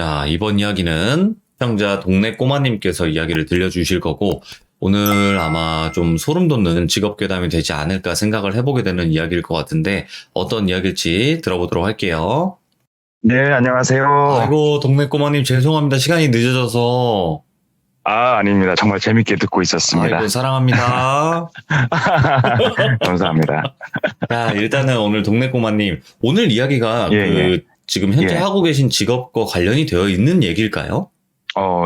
자, 이번 이야기는 시청자 동네 꼬마님께서 이야기를 들려주실 거고, 오늘 아마 좀 소름 돋는 직업 괴담이 되지 않을까 생각을 해보게 되는 이야기일 것 같은데, 어떤 이야기일지 들어보도록 할게요. 네, 안녕하세요. 아이고, 동네 꼬마님 죄송합니다. 시간이 늦어져서. 아닙니다. 정말 재밌게 듣고 있었습니다. 아이고, 사랑합니다. 감사합니다. 자, 일단은 오늘 동네 꼬마님, 오늘 이야기가 예. 지금 현재 예. 하고 계신 직업과 관련이 되어 있는 얘기일까요?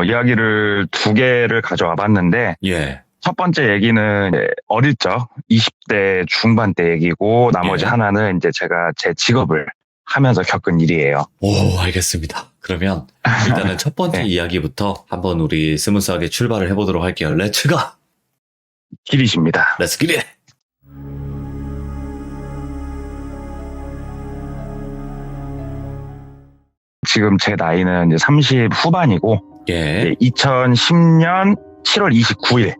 이야기를 두 개를 가져와 봤는데, 예. 첫 번째 얘기는 이제 어릴 적 20대 중반 때 얘기고, 나머지 예. 하나는 이제 제가 제 직업을 하면서 겪은 일이에요. 오, 알겠습니다. 그러면 일단은 첫 번째 네. 이야기부터 한번 우리 스무스하게 출발을 해보도록 할게요. 렛츠 고! 길이십니다. 렛츠 기릿! 지금 제 나이는 이제 30 후반이고, 예. 2010년 7월 29일.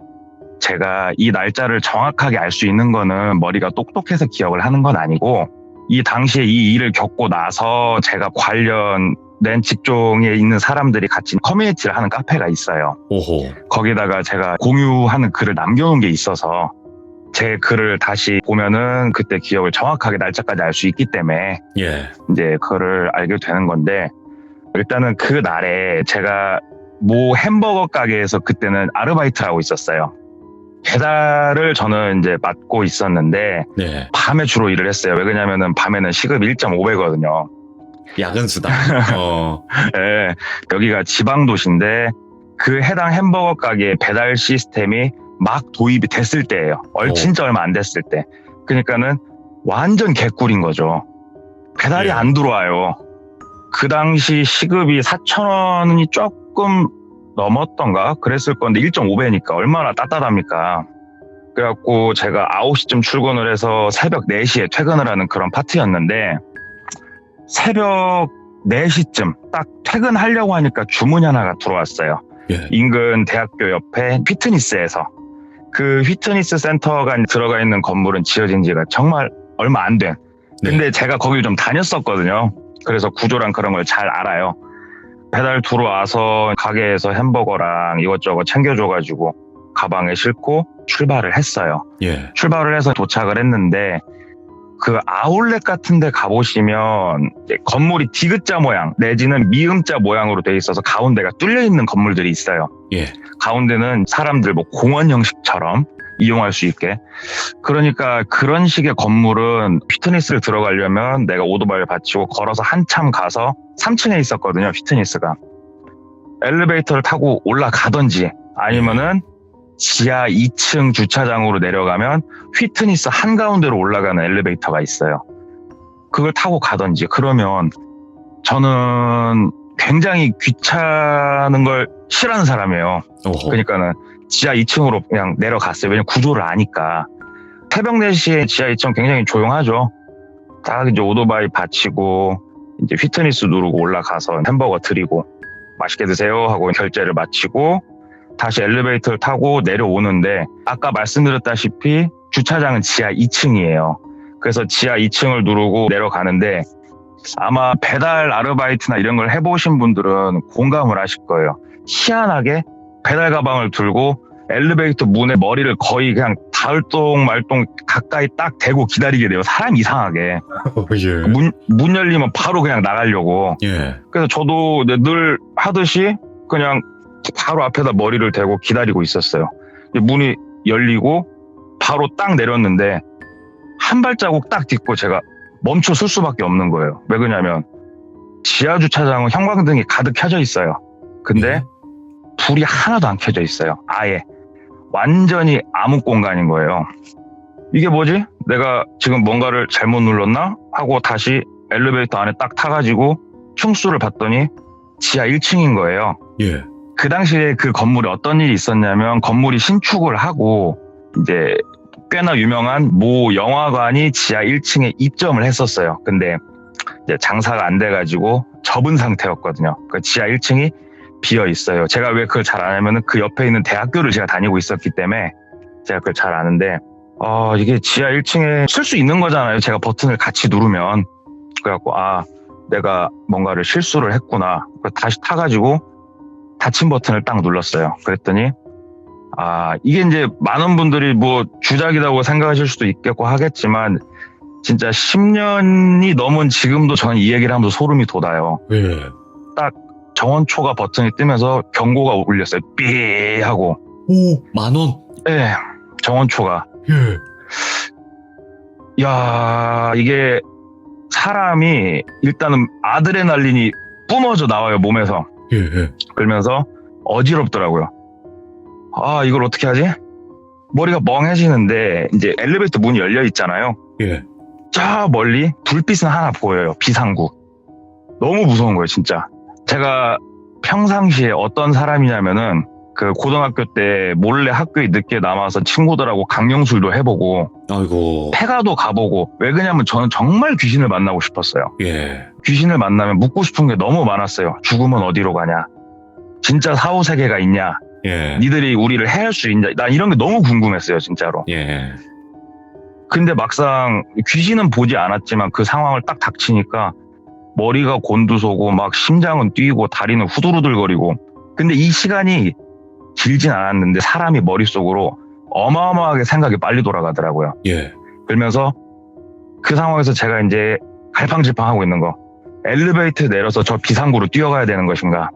제가 이 날짜를 정확하게 알 수 있는 거는 머리가 똑똑해서 기억을 하는 건 아니고, 이 당시에 이 일을 겪고 나서 제가 관련된 직종에 있는 사람들이 같이 커뮤니티를 하는 카페가 있어요. 오호. 거기다가 제가 공유하는 글을 남겨놓은 게 있어서 제 글을 다시 보면은 그때 기억을 정확하게 날짜까지 알 수 있기 때문에 예. 이제 그거를 알게 되는 건데, 일단은 그 날에 제가 모 햄버거 가게에서 그때는 아르바이트를 하고 있었어요. 배달을 저는 이제 맡고 있었는데 네. 밤에 주로 일을 했어요. 왜 그러냐면은 밤에는 시급이 1.5배거든요. 야근수다. 예, 여기가 지방도시인데 그 해당 햄버거 가게 배달 시스템이 막 도입이 됐을 때예요. 진짜 얼마 안 됐을 때. 그러니까는 완전 개꿀인 거죠. 배달이 예. 안 들어와요. 그 당시 시급이 4,000원이 조금 넘었던가 그랬을 건데 1.5배니까 얼마나 따뜻합니까. 그래갖고 제가 9시쯤 출근을 해서 새벽 4시에 퇴근을 하는 그런 파트였는데, 새벽 4시쯤 딱 퇴근하려고 하니까 주문이 하나가 들어왔어요. 예. 인근 대학교 옆에 피트니스에서. 그 피트니스 센터가 들어가 있는 건물은 지어진 지가 정말 얼마 안 된. 근데 제가 거기 좀 다녔었거든요. 그래서 구조랑 그런 걸 잘 알아요. 배달 들어와서 가게에서 햄버거랑 이것저것 챙겨줘가지고 가방에 싣고 출발을 했어요. 예. 출발을 해서 도착을 했는데, 그 아울렛 같은 데 가보시면 이제 건물이 디귿자 모양 내지는 미음자 모양으로 돼 있어서 가운데가 뚫려 있는 건물들이 있어요. 예. 가운데는 사람들 뭐 공원 형식처럼 이용할 수 있게. 그러니까 그런 식의 건물은 피트니스를 들어가려면 내가 오토바이를 받치고 걸어서 한참 가서 3층에 있었거든요, 피트니스가. 엘리베이터를 타고 올라가든지 아니면은 지하 2층 주차장으로 내려가면 피트니스 한가운데로 올라가는 엘리베이터가 있어요. 그걸 타고 가든지. 그러면 저는 굉장히 귀찮은 걸 싫어하는 사람이에요. 오호. 그러니까는 지하 2층으로 그냥 내려갔어요. 왜냐면 구조를 아니까. 새벽 4시에 지하 2층 굉장히 조용하죠. 딱 이제 오토바이 받치고 이제 피트니스 누르고 올라가서 햄버거 드리고 맛있게 드세요 하고 결제를 마치고 다시 엘리베이터를 타고 내려오는데, 아까 말씀드렸다시피 주차장은 지하 2층이에요. 그래서 지하 2층을 누르고 내려가는데, 아마 배달 아르바이트나 이런 걸 해보신 분들은 공감을 하실 거예요. 희한하게 배달 가방을 들고 엘리베이터 문에 머리를 거의 그냥 닿을똥 말똥 가까이 딱 대고 기다리게 돼요. 사람 이상하게. 예. 문 열리면 바로 그냥 나가려고. 예. 그래서 저도 늘 하듯이 그냥 바로 앞에다 머리를 대고 기다리고 있었어요. 문이 열리고 바로 딱 내렸는데 한 발자국 딱 딛고 제가 멈춰 설 수밖에 없는 거예요. 왜 그러냐면 지하 주차장은 형광등이 가득 켜져 있어요. 근데 불이 하나도 안 켜져 있어요. 아예 완전히 암흑 공간인 거예요. 이게 뭐지? 내가 지금 뭔가를 잘못 눌렀나? 하고 다시 엘리베이터 안에 딱 타가지고 층수를 봤더니 지하 1층인 거예요. 예. 그 당시에 그 건물에 어떤 일이 있었냐면, 건물이 신축을 하고 이제 꽤나 유명한 모 영화관이 지하 1층에 입점을 했었어요. 근데 이제 장사가 안 돼가지고 접은 상태였거든요. 그 지하 1층이 비어 있어요. 제가 왜 그걸 잘 아냐면은 그 옆에 있는 대학교를 제가 다니고 있었기 때문에 제가 그걸 잘 아는데, 이게 지하 1층에 쓸 수 있는 거잖아요. 제가 버튼을 같이 누르면. 그래갖고 내가 뭔가를 실수를 했구나. 그래서 다시 타가지고 닫힌 버튼을 딱 눌렀어요. 그랬더니 이게 이제 많은 분들이 뭐 주작이라고 생각하실 수도 있겠고 하겠지만 진짜 10년이 넘은 지금도 저는 이 얘기를 하면서 소름이 돋아요. 예. 정원 초과 버튼이 뜨면서 경고가 울렸어요. 삐 하고. 오, 10,000원. 네, 정원 초과. 예. 야, 이게 사람이 일단은 아드레날린이 뿜어져 나와요, 몸에서. 예. 그러면서 어지럽더라고요. 이걸 어떻게 하지? 머리가 멍해지는데 이제 엘리베이터 문이 열려 있잖아요. 예. 저 멀리 불빛은 하나 보여요. 비상구. 너무 무서운 거예요, 진짜. 제가 평상시에 어떤 사람이냐면은 그 고등학교 때 몰래 학교에 늦게 남아서 친구들하고 강령술도 해보고 아이고. 폐가도 가보고 왜 그러냐면 저는 정말 귀신을 만나고 싶었어요. 예. 귀신을 만나면 묻고 싶은 게 너무 많았어요. 죽으면 어디로 가냐? 진짜 사후세계가 있냐? 예. 니들이 우리를 해할 수 있냐? 난 이런 게 너무 궁금했어요, 진짜로. 예. 근데 막상 귀신은 보지 않았지만 그 상황을 딱 닥치니까 머리가 곤두서고 막 심장은 뛰고 다리는 후두루들거리고. 근데 이 시간이 길진 않았는데 사람이 머릿속으로 어마어마하게 생각이 빨리 돌아가더라고요. 예. 그러면서 그 상황에서 제가 이제 갈팡질팡하고 있는 거. 엘리베이터 내려서 저 비상구로 뛰어가야 되는 것인가?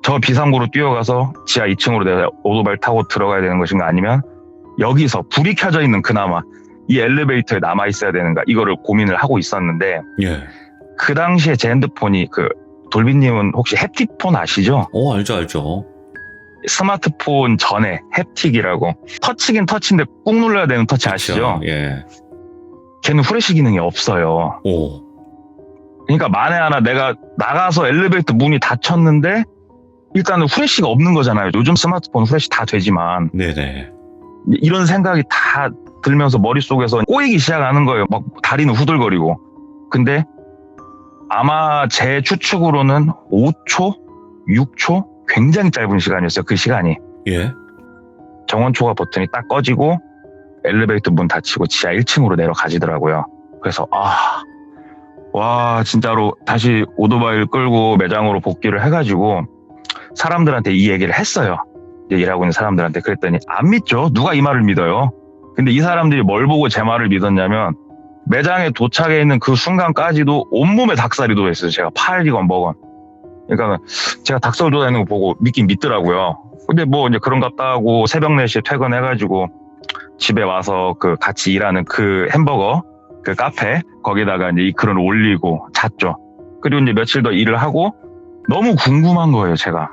저 비상구로 뛰어가서 지하 2층으로 내가 오토바이를 타고 들어가야 되는 것인가? 아니면 여기서 불이 켜져 있는 그나마 이 엘리베이터에 남아 있어야 되는가? 이거를 고민을 하고 있었는데 예. 그 당시에 제 핸드폰이 돌비님은 혹시 햅틱폰 아시죠? 알죠. 스마트폰 전에 햅틱이라고 터치긴 터치인데 꾹 눌러야 되는 터치 아시죠? 예. 걔는 후레쉬 기능이 없어요. 오. 그러니까 만에 하나 내가 나가서 엘리베이터 문이 닫혔는데 일단은 후레쉬가 없는 거잖아요. 요즘 스마트폰 후레쉬 다 되지만 네네. 이런 생각이 다 들면서 머릿속에서 꼬이기 시작하는 거예요. 막 다리는 후들거리고. 근데 아마 제 추측으로는 5초? 6초? 굉장히 짧은 시간이었어요. 그 시간이. 예. 정원 초과 버튼이 딱 꺼지고 엘리베이터 문 닫히고 지하 1층으로 내려가지더라고요. 그래서 와 진짜로 다시 오토바이를 끌고 매장으로 복귀를 해가지고 사람들한테 이 얘기를 했어요. 이제 일하고 있는 사람들한테. 그랬더니 안 믿죠. 누가 이 말을 믿어요. 근데 이 사람들이 뭘 보고 제 말을 믿었냐면 매장에 도착해 있는 그 순간까지도 온몸에 닭살이 돋아있어요. 제가 팔이건 뭐건. 그러니까 제가 닭살 돋아있는 거 보고 믿긴 믿더라고요. 근데 뭐 이제 그런갑다 하고 새벽 4시에 퇴근해가지고 집에 와서 같이 일하는 그 햄버거 그 카페 거기다가 이제 이 글을 올리고 잤죠. 그리고 이제 며칠 더 일을 하고 너무 궁금한 거예요, 제가.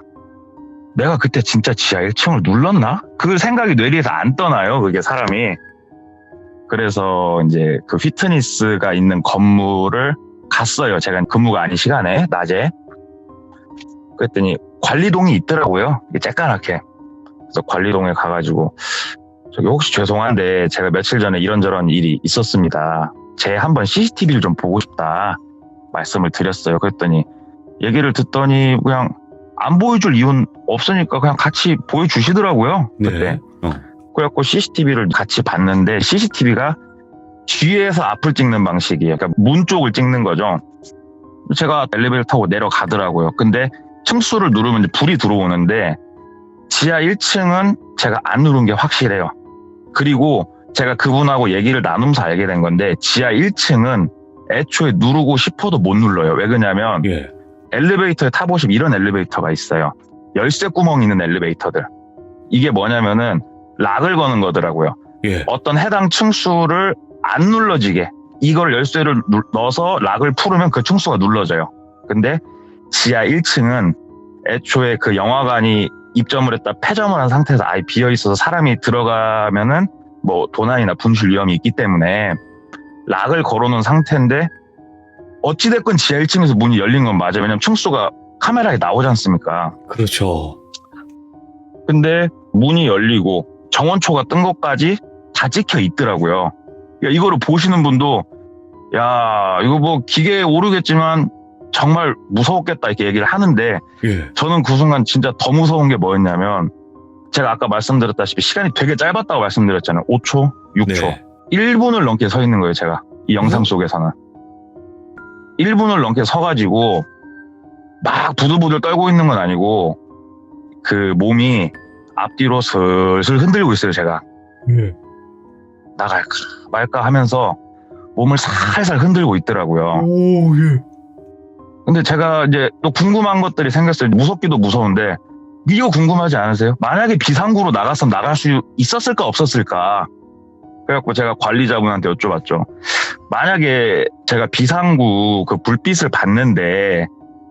내가 그때 진짜 지하 1층을 눌렀나? 그 생각이 뇌리에서 안 떠나요, 그게 사람이. 그래서 이제 그 피트니스가 있는 건물을 갔어요. 제가 근무가 아닌 시간에, 낮에. 그랬더니 관리동이 있더라고요. 쬐까맣게. 그래서 관리동에 가가지고 저기 혹시 죄송한데 제가 며칠 전에 이런저런 일이 있었습니다. 제 한번 CCTV를 좀 보고 싶다 말씀을 드렸어요. 그랬더니 얘기를 듣더니 그냥 안 보여줄 이유는 없으니까 그냥 같이 보여주시더라고요. 그때. 네. 그래갖고 CCTV를 같이 봤는데 CCTV가 뒤에서 앞을 찍는 방식이에요. 그러니까 문 쪽을 찍는 거죠. 제가 엘리베이터 타고 내려가더라고요. 근데 층수를 누르면 이제 불이 들어오는데 지하 1층은 제가 안 누른 게 확실해요. 그리고 제가 그분하고 얘기를 나누면서 알게 된 건데 지하 1층은 애초에 누르고 싶어도 못 눌러요. 왜 그러냐면 예. 엘리베이터에 타보시면 이런 엘리베이터가 있어요. 열쇠 구멍 있는 엘리베이터들. 이게 뭐냐면은 락을 거는 거더라고요. 예. 어떤 해당 층수를 안 눌러지게 이걸 열쇠를 넣어서 락을 풀으면 그 층수가 눌러져요. 근데 지하 1층은 애초에 그 영화관이 입점을 했다 폐점을 한 상태에서 아예 비어 있어서 사람이 들어가면은 뭐 도난이나 분실 위험이 있기 때문에 락을 걸어놓은 상태인데 어찌됐건 지하 1층에서 문이 열린 건 맞아요. 왜냐면 층수가 카메라에 나오지 않습니까? 그렇죠. 근데 문이 열리고 정원초가 뜬 것까지 다 찍혀 있더라고요. 이거를 보시는 분도 야 이거 뭐 기계에 오르겠지만 정말 무서웠겠다 이렇게 얘기를 하는데 예. 저는 그 순간 진짜 더 무서운 게 뭐였냐면 제가 아까 말씀드렸다시피 시간이 되게 짧았다고 말씀드렸잖아요. 5초, 6초. 네. 1분을 넘게 서 있는 거예요, 제가. 이 영상 속에서는. 1분을 넘게 서가지고 막 부들부들 떨고 있는 건 아니고 그 몸이 앞뒤로 슬슬 흔들고 있어요. 제가 예. 나갈까 말까 하면서 몸을 살살 흔들고 있더라고요. 오, 예. 근데 제가 이제 또 궁금한 것들이 생겼어요. 무섭기도 무서운데 이거 궁금하지 않으세요? 만약에 비상구로 나갔으면 나갈 수 있었을까 없었을까? 그래갖고 제가 관리자분한테 여쭤봤죠. 만약에 제가 비상구 그 불빛을 봤는데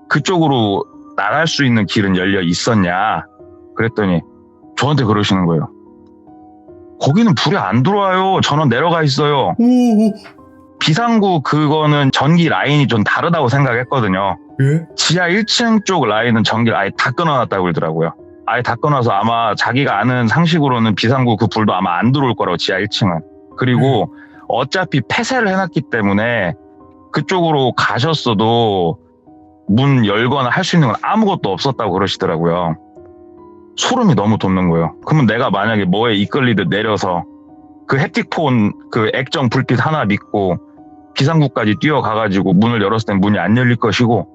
그쪽으로 나갈 수 있는 길은 열려 있었냐? 그랬더니 저한테 그러시는 거예요. 거기는 불이 안 들어와요. 전원 내려가 있어요. 오, 비상구 그거는 전기 라인이 좀 다르다고 생각했거든요. 예. 지하 1층 쪽 라인은 전기를 아예 다 끊어놨다고 그러더라고요. 아예 다 끊어서 아마 자기가 아는 상식으로는 비상구 그 불도 아마 안 들어올 거라고 지하 1층은. 그리고 어차피 폐쇄를 해놨기 때문에 그쪽으로 가셨어도 문 열거나 할 수 있는 건 아무것도 없었다고 그러시더라고요. 소름이 너무 돋는 거예요. 그러면 내가 만약에 뭐에 이끌리듯 내려서 그 햅틱폰 그 액정 불빛 하나 믿고 비상구까지 뛰어가가지고 문을 열었을 땐 문이 안 열릴 것이고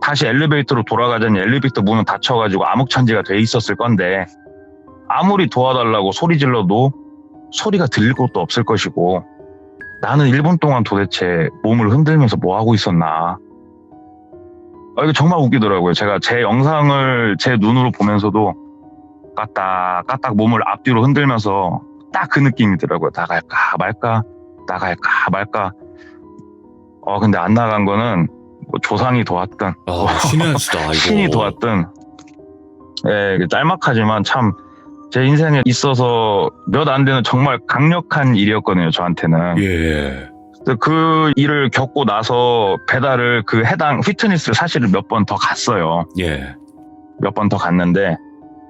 다시 엘리베이터로 돌아가자니 엘리베이터 문은 닫혀가지고 암흑천지가 돼 있었을 건데 아무리 도와달라고 소리 질러도 소리가 들릴 것도 없을 것이고 나는 1분 동안 도대체 몸을 흔들면서 뭐 하고 있었나. 이거 정말 웃기더라고요. 제가 제 영상을 제 눈으로 보면서도 까딱까딱 몸을 앞뒤로 흔들면서 딱 그 느낌이더라고요. 나갈까 말까 나갈까 말까. 근데 안 나간 거는 뭐 조상이 도왔든 신의 한 수다, 이거. 신이 도왔든 짤막하지만 참 제 인생에 있어서 몇 안 되는 정말 강력한 일이었거든요. 저한테는. 예. 그 일을 겪고 나서 배달을 그 해당 휘트니스를 사실은 몇 번 더 갔어요. 예. 몇 번 더 갔는데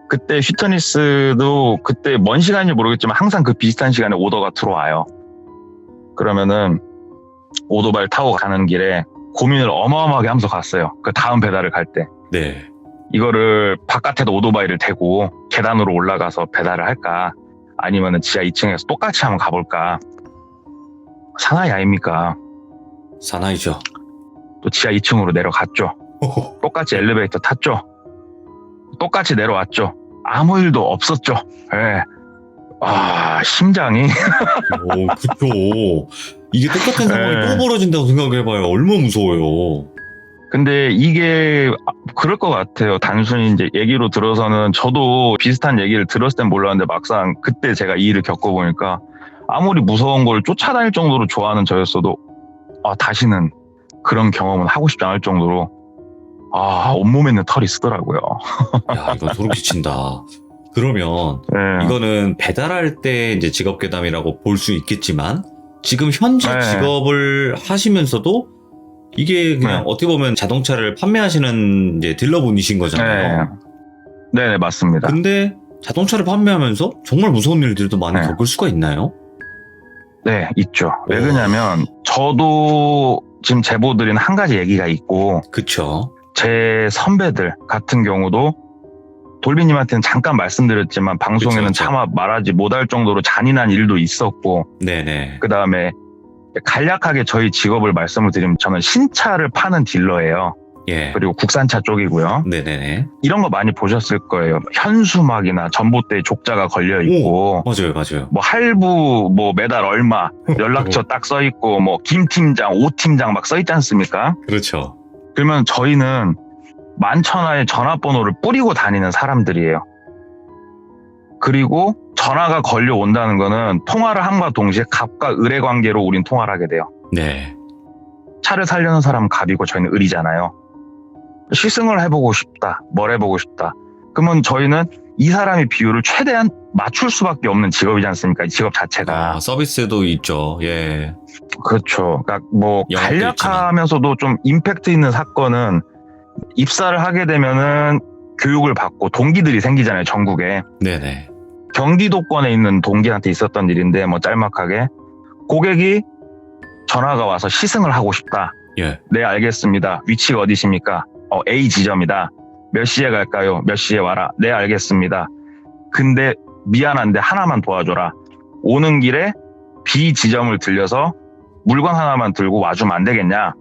그때 휘트니스도 그때 먼 시간인지 모르겠지만 항상 그 비슷한 시간에 오더가 들어와요. 그러면은 오토바이를 타고 가는 길에 고민을 어마어마하게 하면서 갔어요. 그 다음 배달을 갈 때. 네. 이거를 바깥에도 오토바이를 대고 계단으로 올라가서 배달을 할까 아니면은 지하 2층에서 똑같이 한번 가볼까. 사나이 아닙니까? 사나이죠. 또 지하 2층으로 내려갔죠. 똑같이 엘리베이터 탔죠. 똑같이 내려왔죠. 아무 일도 없었죠. 예. 심장이 오, 그쵸. 이게 똑같은 상황이 네. 또 벌어진다고 생각해봐요. 얼마나 무서워요. 근데 이게 그럴 것 같아요. 단순히 이제 얘기로 들어서는 저도 비슷한 얘기를 들었을 땐 몰랐는데 막상 그때 제가 이 일을 겪어보니까 아무리 무서운 걸 쫓아다닐 정도로 좋아하는 저였어도 다시는 그런 경험은 하고 싶지 않을 정도로 온몸에는 털이 쓰더라고요. 야, 이거 소름 끼친다. 그러면 네. 이거는 배달할 때 이제 직업괴담이라고 볼 수 있겠지만 지금 현재 네. 직업을 하시면서도 이게 그냥 네. 어떻게 보면 자동차를 판매하시는 이제 딜러분이신 거잖아요. 네, 맞습니다. 근데 자동차를 판매하면서 정말 무서운 일들도 많이 네. 겪을 수가 있나요? 네, 있죠. 왜 오. 그러냐면 저도 지금 제보드린 한 가지 얘기가 있고 그쵸. 제 선배들 같은 경우도 돌비님한테는 잠깐 말씀드렸지만 방송에는 그쵸. 차마 말하지 못할 정도로 잔인한 일도 있었고 네네. 그 다음에 간략하게 저희 직업을 말씀을 드리면 저는 신차를 파는 딜러예요. 예. 그리고 국산차 쪽이고요. 네네네. 이런 거 많이 보셨을 거예요. 현수막이나 전봇대 족자가 걸려 있고 맞아요, 맞아요. 뭐 할부 뭐 매달 얼마 연락처 딱 써 있고 뭐 김 팀장, 오 팀장 막 써 있지 않습니까? 그렇죠. 그러면 저희는 만천하의 전화번호를 뿌리고 다니는 사람들이에요. 그리고 전화가 걸려온다는 거는 통화를 함과 동시에 갑과 을의 관계로 우린 통화를 하게 돼요. 네. 차를 살려는 사람은 갑이고 저희는 을이잖아요. 시승을 해보고 싶다. 뭘 해보고 싶다. 그러면 저희는 이 사람의 비율을 최대한 맞출 수밖에 없는 직업이지 않습니까? 이 직업 자체가. 서비스도 있죠. 예. 그렇죠. 그러니까 뭐 영업도 간략하면서도 좀 임팩트 있는 사건은 입사를 하게 되면은 교육을 받고 동기들이 생기잖아요. 전국에. 네네. 경기도권에 있는 동기한테 있었던 일인데 뭐 짤막하게 고객이 전화가 와서 시승을 하고 싶다. 예. 네, 알겠습니다. 위치가 어디십니까? A 지점이다. 몇 시에 갈까요? 몇 시에 와라. 네, 알겠습니다. 근데 미안한데 하나만 도와줘라. 오는 길에 B 지점을 들려서 물건 하나만 들고 와주면 안 되겠냐?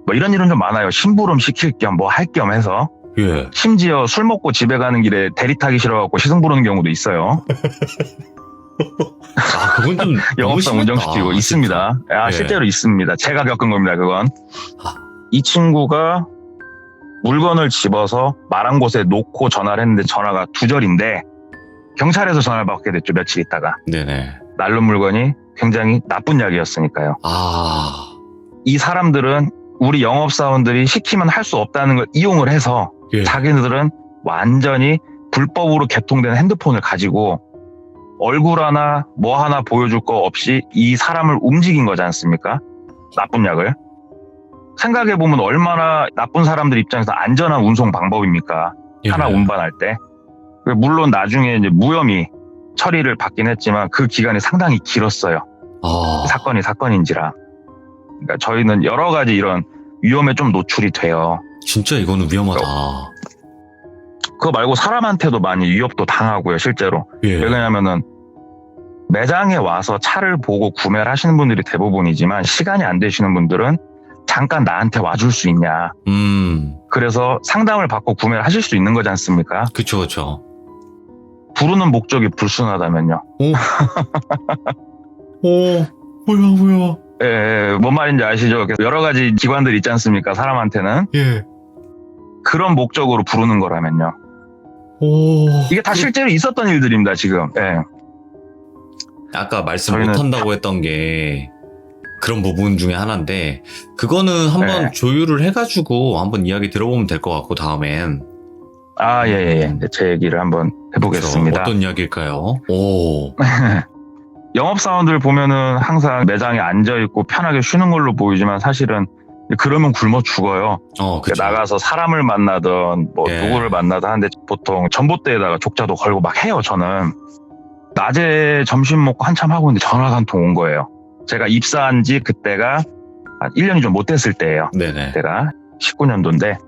뭐 이런 일은 좀 많아요. 심부름 시킬 겸 뭐 할 겸 해서. 예. 심지어 술 먹고 집에 가는 길에 대리 타기 싫어갖고 시승 부르는 경우도 있어요. 아, 그건 좀 너무 영업상 심했다. 운전시키고 있습니다. 아, 예. 실제로 있습니다. 제가 겪은 겁니다, 그건. 아. 이 친구가 물건을 집어서 말한 곳에 놓고 전화를 했는데 전화가 두절인데 경찰에서 전화를 받게 됐죠, 며칠 있다가. 네네. 날른 물건이 굉장히 나쁜 약이었으니까요. 아, 이 사람들은 우리 영업사원들이 시키면 할 수 없다는 걸 이용을 해서 예. 자기네들은 완전히 불법으로 개통된 핸드폰을 가지고 얼굴 하나 뭐 하나 보여줄 거 없이 이 사람을 움직인 거지 않습니까? 나쁜 약을. 생각해보면 얼마나 나쁜 사람들 입장에서 안전한 운송 방법입니까? 예. 하나 운반할 때. 물론 나중에 이제 무혐의 처리를 받긴 했지만 그 기간이 상당히 길었어요. 아, 사건인지라. 그러니까 저희는 여러 가지 이런 위험에 좀 노출이 돼요. 진짜 이거는 위험하다. 그거 말고 사람한테도 많이 위협도 당하고요, 실제로. 예. 왜냐면은 매장에 와서 차를 보고 구매를 하시는 분들이 대부분이지만 시간이 안 되시는 분들은 잠깐 나한테 와줄 수 있냐. 그래서 상담을 받고 구매를 하실 수 있는 거지 않습니까? 그쵸, 그쵸. 부르는 목적이 불순하다면요. 뭐야. 예, 뭔 말인지 아시죠? 여러 가지 기관들 있지 않습니까? 사람한테는. 예. 그런 목적으로 부르는 거라면요. 이게 다 실제로 있었던 일들입니다, 지금. 예. 아까 말씀 저희는 못한다고 했던 게 그런 부분 중에 하나인데, 그거는 한번 네. 조율을 해가지고 한번 이야기 들어보면 될 것 같고, 다음엔. 아, 예. 제 얘기를 한번 해보겠습니다. 그렇죠. 어떤 이야기일까요? 오. 영업사원들 보면은 항상 매장에 앉아있고 편하게 쉬는 걸로 보이지만 사실은 그러면 굶어 죽어요. 그쵸. 나가서 사람을 만나든 뭐 예. 누구를 만나든 하는데 보통 전봇대에다가 족자도 걸고 막 해요, 저는. 낮에 점심 먹고 한참 하고 있는데 전화가 한 통 온 거예요. 제가 입사한 지 그때가 한 1년이 좀 못 됐을 때예요. 네네. 그때가 19년도인데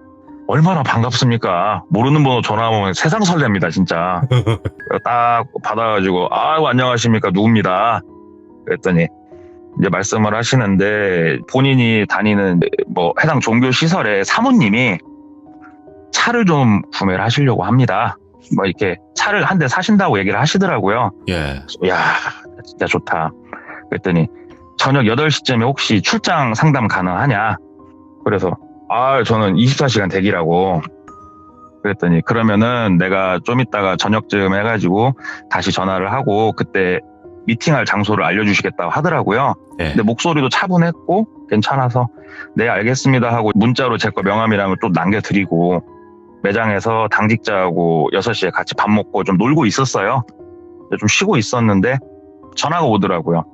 얼마나 반갑습니까? 모르는 번호 전화 오면 세상 설렙니다, 진짜. 딱 받아가지고 아이고 안녕하십니까, 누굽니다. 그랬더니 이제 말씀을 하시는데 본인이 다니는 뭐 해당 종교 시설의 사모님이 차를 좀 구매를 하시려고 합니다. 뭐 이렇게 차를 한 대 사신다고 얘기를 하시더라고요. 예. 야, 진짜 좋다. 그랬더니 저녁 8시쯤에 혹시 출장 상담 가능하냐? 그래서 저는 24시간 대기라고. 그랬더니 그러면은 내가 좀 이따가 저녁쯤 해가지고 다시 전화를 하고 그때 미팅할 장소를 알려주시겠다고 하더라고요. 예. 근데 목소리도 차분했고 괜찮아서 네 알겠습니다 하고 문자로 제 거 명함이랑 또 남겨드리고 매장에서 당직자하고 6시에 같이 밥 먹고 좀 놀고 있었어요. 좀 쉬고 있었는데 전화가 오더라고요.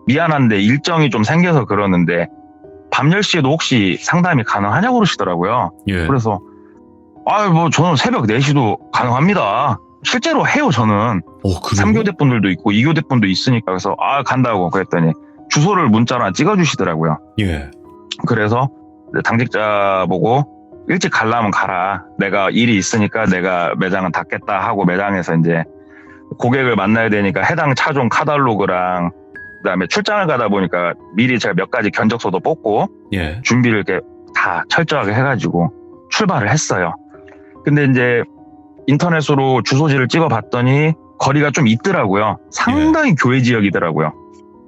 미안한데 일정이 좀 생겨서 그러는데 밤 10시에도 혹시 상담이 가능하냐고 그러시더라고요. 예. 그래서 뭐 저는 새벽 4시도 가능합니다. 실제로 해요, 저는. 그래요? 3교대 분들도 있고 2교대 분도 있으니까. 그래서 간다고 그랬더니 주소를 문자로 찍어주시더라고요. 예. 그래서 당직자 보고 일찍 가려면 가라. 내가 일이 있으니까 내가 매장은 닫겠다 하고 매장에서 이제 고객을 만나야 되니까 해당 차종 카탈로그랑 그다음에 출장을 가다 보니까 미리 제가 몇 가지 견적서도 뽑고 예. 준비를 이렇게 다 철저하게 해가지고 출발을 했어요. 근데 이제 인터넷으로 주소지를 찍어봤더니 거리가 좀 있더라고요. 상당히 교외 지역이더라고요.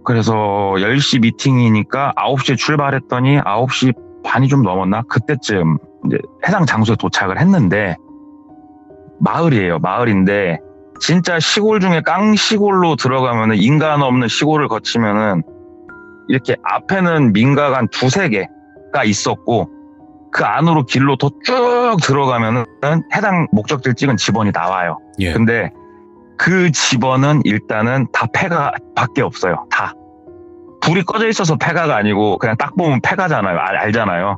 그래서 10시 미팅이니까 9시에 출발했더니 9시 반이 좀 넘었나? 그때쯤 이제 해당 장소에 도착을 했는데 마을이에요. 마을인데 진짜 시골 중에 깡시골로 들어가면은 인간 없는 시골을 거치면은 이렇게 앞에는 민가가 한 2-3개가 있었고 그 안으로 길로 더 쭉 들어가면은 해당 목적지를 찍은 집원이 나와요. 예. 근데 그 집원은 일단은 다 폐가 밖에 없어요. 다. 불이 꺼져 있어서 폐가가 아니고 그냥 딱 보면 폐가잖아요. 알잖아요.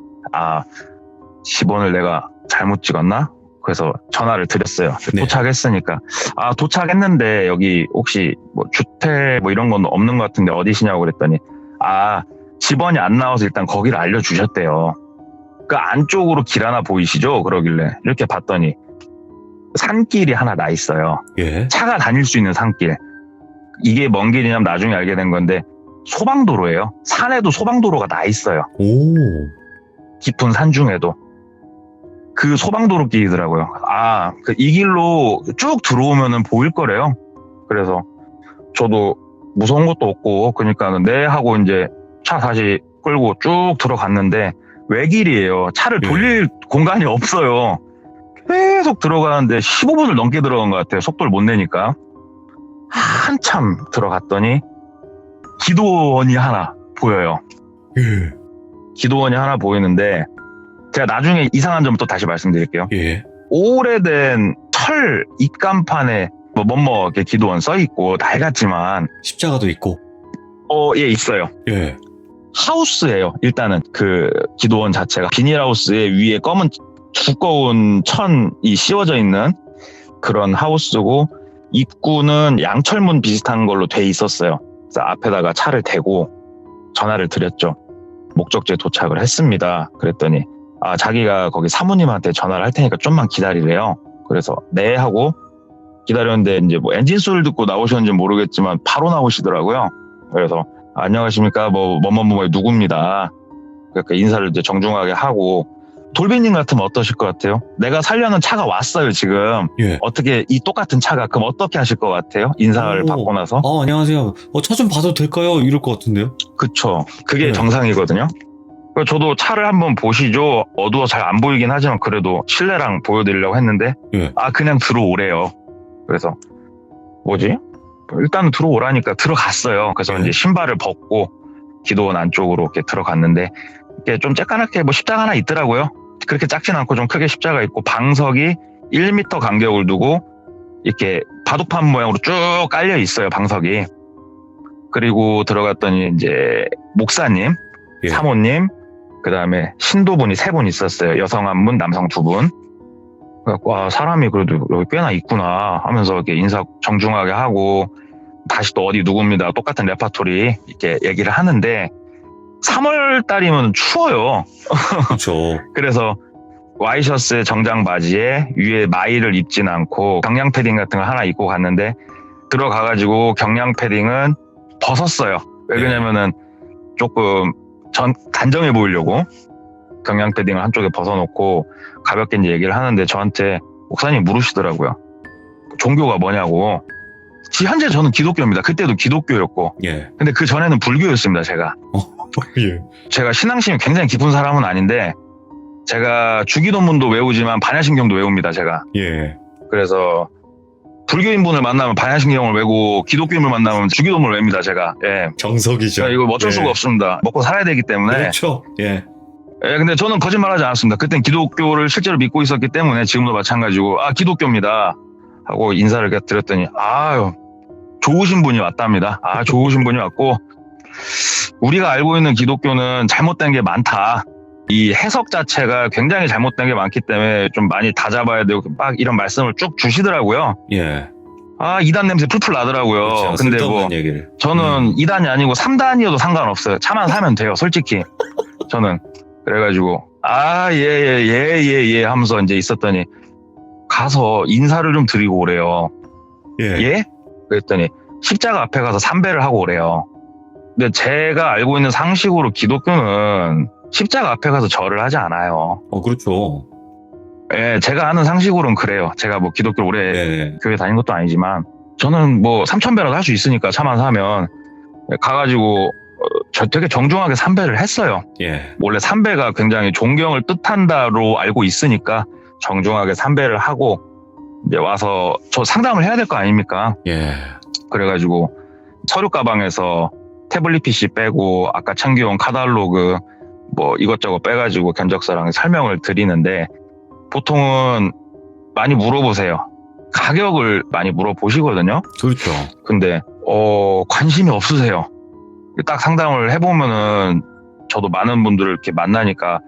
집원을 내가 잘못 찍었나? 그래서 전화를 드렸어요. 네. 도착했으니까. 도착했는데 여기 혹시 뭐 주택 뭐 이런 건 없는 것 같은데 어디시냐고 그랬더니 집원이 안 나와서 일단 거기를 알려주셨대요. 그 안쪽으로 길 하나 보이시죠? 그러길래 이렇게 봤더니 산길이 하나 나 있어요. 예. 차가 다닐 수 있는 산길. 이게 뭔 길이냐면 나중에 알게 된 건데 소방도로예요. 산에도 소방도로가 나 있어요. 오. 깊은 산 중에도 그 소방도로 길이더라고요. 이 길로 쭉 들어오면은 보일 거래요. 그래서 저도 무서운 것도 없고 그러니까 네 하고 이제 차 다시 끌고 쭉 들어갔는데 외길이에요. 차를 돌릴 공간이 없어요. 계속 들어가는데 15분을 넘게 들어간 것 같아요. 속도를 못 내니까. 한참 들어갔더니 기도원이 하나 보여요. 예. 기도원이 하나 보이는데 제가 나중에 이상한 점을 또 다시 말씀드릴게요. 예. 오래된 철 입간판에 이렇게 기도원 써 있고 낡았지만 십자가도 있고. 예, 있어요. 예. 하우스예요. 일단은 그 기도원 자체가 비닐하우스에 위에 검은 두꺼운 천이 씌워져 있는 그런 하우스고 입구는 양철문 비슷한 걸로 돼 있었어요. 그래서 앞에다가 차를 대고 전화를 드렸죠. 목적지에 도착을 했습니다. 그랬더니 자기가 거기 사모님한테 전화를 할 테니까 좀만 기다리래요. 그래서 네 하고 기다렸는데 이제 뭐 엔진 소리를 듣고 나오셨는지 모르겠지만 바로 나오시더라고요. 그래서 안녕하십니까 뭐뭐뭐 누구입니다. 그러니까 인사를 이제 정중하게 하고 돌비님 같으면 어떠실 것 같아요? 내가 살려는 차가 왔어요 지금. 예. 어떻게 이 똑같은 차가 그럼 어떻게 하실 것 같아요? 인사를 받고 나서. 안녕하세요. 차 좀 봐도 될까요? 이럴 것 같은데요. 그쵸. 그게 네. 정상이거든요. 그래서 저도 차를 한번 보시죠. 어두워 잘 안 보이긴 하지만 그래도 실내랑 보여드리려고 했는데 예. 그냥 들어오래요. 그래서 뭐지? 일단 들어오라니까 들어갔어요. 그래서 네. 이제 신발을 벗고 기도원 안쪽으로 이렇게 들어갔는데 이게 좀 쬐까맣게 십자가 하나 있더라고요. 그렇게 작진 않고 좀 크게 십자가 있고 방석이 1m 간격을 두고 이렇게 바둑판 모양으로 쭉 깔려 있어요. 방석이. 그리고 들어갔더니 이제 목사님, 예. 사모님, 그 다음에 신도분이 3분 있었어요. 여성 1분, 남성 2분. 그래갖고 사람이 그래도 여기 꽤나 있구나 하면서 이렇게 인사 정중하게 하고 다시 또 어디 누굽니다. 똑같은 레파토리 이렇게 얘기를 하는데 3월 달이면 추워요. 그렇죠. 그래서 와이셔츠에 정장 바지에 위에 마이를 입진 않고 경량 패딩 같은 거 하나 입고 갔는데 들어가가지고 경량 패딩은 벗었어요. 왜 그러냐면은 조금 단정해 보이려고 경량 패딩을 한쪽에 벗어놓고 가볍게 이제 얘기를 하는데 저한테 목사님 물으시더라고요. 종교가 뭐냐고. 현재 저는 기독교입니다. 그때도 기독교였고. 예. 근데 그 전에는 불교였습니다. 제가. 예. 제가 신앙심이 굉장히 깊은 사람은 아닌데 제가 주기도문도 외우지만 반야신경도 외웁니다. 제가. 예. 그래서 불교인분을 만나면 반야신경을 외우고 기독교인을 만나면 주기도문을 외웁니다. 제가. 예. 정석이죠. 제가 이거 어쩔 수가 없습니다. 먹고 살아야 되기 때문에. 그렇죠. 예. 예, 근데 저는 거짓말하지 않았습니다. 그땐 기독교를 실제로 믿고 있었기 때문에 지금도 마찬가지고 기독교입니다 하고 인사를 드렸더니 좋으신 분이 왔답니다. 좋으신 분이 왔고 우리가 알고 있는 기독교는 잘못된 게 많다. 이 해석 자체가 굉장히 잘못된 게 많기 때문에 좀 많이 다잡아야 되고 막 이런 말씀을 쭉 주시더라고요. 예. 이단 냄새 풀풀 나더라고요. 그렇죠. 근데 쓸데없는 얘기를. 저는 2단이 아니고 3단이어도 상관없어요. 차만 사면 돼요. 솔직히. 저는. 그래가지고 예 하면서 이제 있었더니 가서 인사를 좀 드리고 오래요. 예? 그랬더니 십자가 앞에 가서 삼배를 하고 오래요. 근데 제가 알고 있는 상식으로 기독교는 십자가 앞에 가서 절을 하지 않아요. 그렇죠. 예, 제가 아는 상식으로는 그래요. 제가 뭐 기독교 오래 네. 교회 다닌 것도 아니지만 저는 뭐 3,000배라도 할 수 있으니까 차만 사면 가가지고 되게 정중하게 삼배를 했어요. 예. 원래 삼배가 굉장히 존경을 뜻한다로 알고 있으니까 정중하게 삼배를 하고 이제 와서 저 상담을 해야 될 거 아닙니까? 예. 그래가지고 서류 가방에서 태블릿 PC 빼고 아까 챙겨온 카탈로그 뭐 이것저것 빼가지고 견적서랑 설명을 드리는데 보통은 많이 물어보세요. 가격을 많이 물어보시거든요. 그렇죠. 근데 관심이 없으세요. 딱 상담을 해보면은 저도 많은 분들을 이렇게 만나니까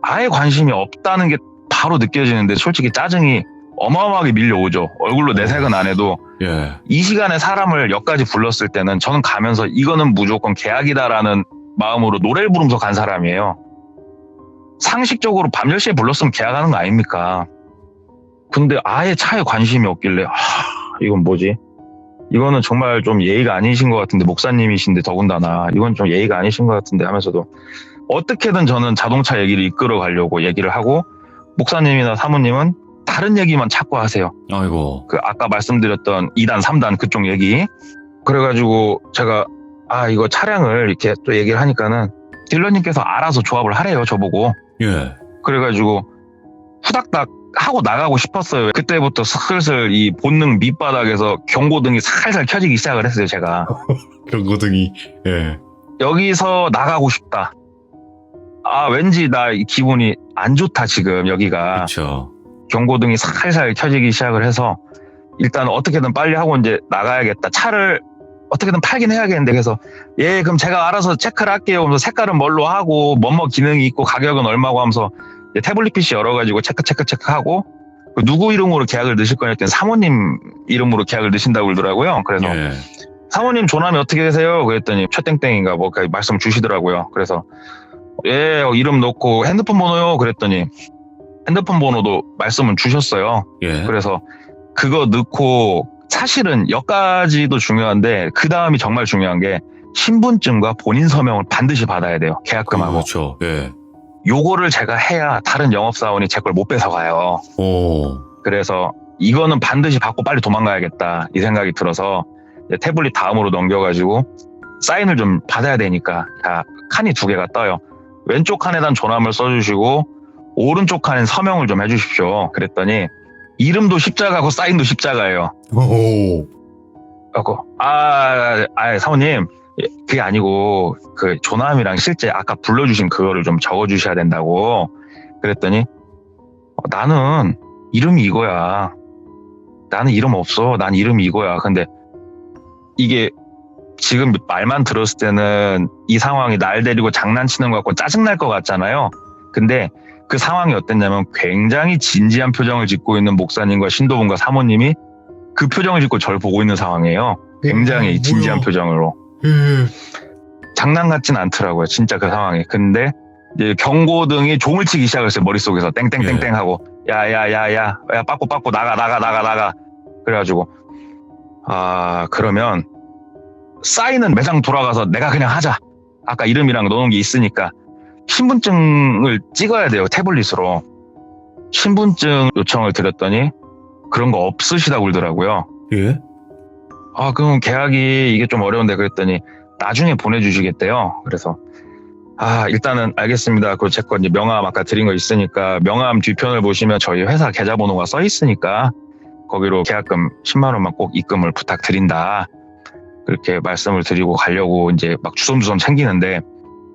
아예 관심이 없다는 게 바로 느껴지는데 솔직히 짜증이 어마어마하게 밀려오죠. 얼굴로 내색은 안 해도 예. 이 시간에 사람을 여기까지 불렀을 때는 저는 가면서 이거는 무조건 계약이다라는 마음으로 노래를 부르면서 간 사람이에요. 상식적으로 밤 10시에 불렀으면 계약하는 거 아닙니까? 근데 아예 차에 관심이 없길래 이건 뭐지? 이거는 정말 좀 예의가 아니신 것 같은데, 목사님이신데 더군다나 이건 좀 예의가 아니신 것 같은데 하면서도 어떻게든 저는 자동차 얘기를 이끌어 가려고 얘기를 하고, 목사님이나 사모님은 다른 얘기만 자꾸 하세요. 아이고. 그 아까 말씀드렸던 2단, 3단 그쪽 얘기. 그래가지고 제가 이거 차량을 이렇게 또 얘기를 하니까는 딜러님께서 알아서 조합을 하래요, 저보고. 예. 그래가지고 후닥닥 하고 나가고 싶었어요. 그때부터 슬슬 이 본능 밑바닥에서 경고등이 살살 켜지기 시작을 했어요, 제가. 경고등이. 예. 여기서 나가고 싶다. 왠지 나 이 기분이 안 좋다, 지금 여기가. 그렇죠. 경고등이 살살 켜지기 시작을 해서 일단 어떻게든 빨리 하고 이제 나가야겠다. 차를 어떻게든 팔긴 해야겠는데, 그래서 그럼 제가 알아서 체크를 할게요. 그래서 색깔은 뭘로 하고 뭐뭐 기능이 있고 가격은 얼마고 하면서 태블릿 PC 열어가지고 체크하고, 누구 이름으로 계약을 넣으실 거냐 했더니 사모님 이름으로 계약을 넣으신다고 그러더라고요. 그래서 예. 사모님 조남이 어떻게 되세요? 그랬더니 최땡땡인가 뭐 말씀 주시더라고요. 그래서 이름 넣고 핸드폰 번호요? 그랬더니 핸드폰 번호도 말씀은 주셨어요. 예. 그래서 그거 넣고, 사실은 여기까지도 중요한데 그 다음이 정말 중요한 게 신분증과 본인 서명을 반드시 받아야 돼요. 계약금하고. 그렇죠. 예. 요거를 제가 해야 다른 영업사원이 제 걸 못 뺏어가요. 오. 그래서 이거는 반드시 받고 빨리 도망가야겠다 이 생각이 들어서 태블릿 다음으로 넘겨가지고 사인을 좀 받아야 되니까 칸이 2개가 떠요. 왼쪽 칸에단 조남을 써주시고 오른쪽 칸엔 서명을 좀 해주십시오. 그랬더니 이름도 십자가고 사인도 십자가예요. 오. 그래서 사모님, 그게 아니고 그 조남이랑 실제 아까 불러주신 그거를 좀 적어주셔야 된다고. 그랬더니 나는 이름이 이거야. 나는 이름 없어. 난 이름이 이거야. 근데 이게 지금 말만 들었을 때는 이 상황이 날 데리고 장난치는 것 같고 짜증날 것 같잖아요. 근데 그 상황이 어땠냐면 굉장히 진지한 표정을 짓고 있는 목사님과 신도분과 사모님이 그 표정을 짓고 저를 보고 있는 상황이에요. 굉장히 진지한 표정으로. 장난 같진 않더라고요, 진짜 그 상황이. 근데 이제 경고등이 종을 치기 시작했어요, 머릿속에서. 땡땡땡땡 하고. 야, 빠꾸, 나가. 그래가지고, 그러면 사인은 매장 돌아가서 내가 그냥 하자. 아까 이름이랑 넣어놓은 게 있으니까. 신분증을 찍어야 돼요, 태블릿으로. 신분증 요청을 드렸더니 그런 거 없으시다고 그러더라고요. 예? 그럼 계약이 이게 좀 어려운데, 그랬더니 나중에 보내주시겠대요. 그래서 일단은 알겠습니다. 그 제 거 이제 명함 아까 드린 거 있으니까 명함 뒤편을 보시면 저희 회사 계좌번호가 써 있으니까 거기로 계약금 10만 원만 꼭 입금을 부탁드린다. 그렇게 말씀을 드리고 가려고 이제 막 주섬주섬 챙기는데,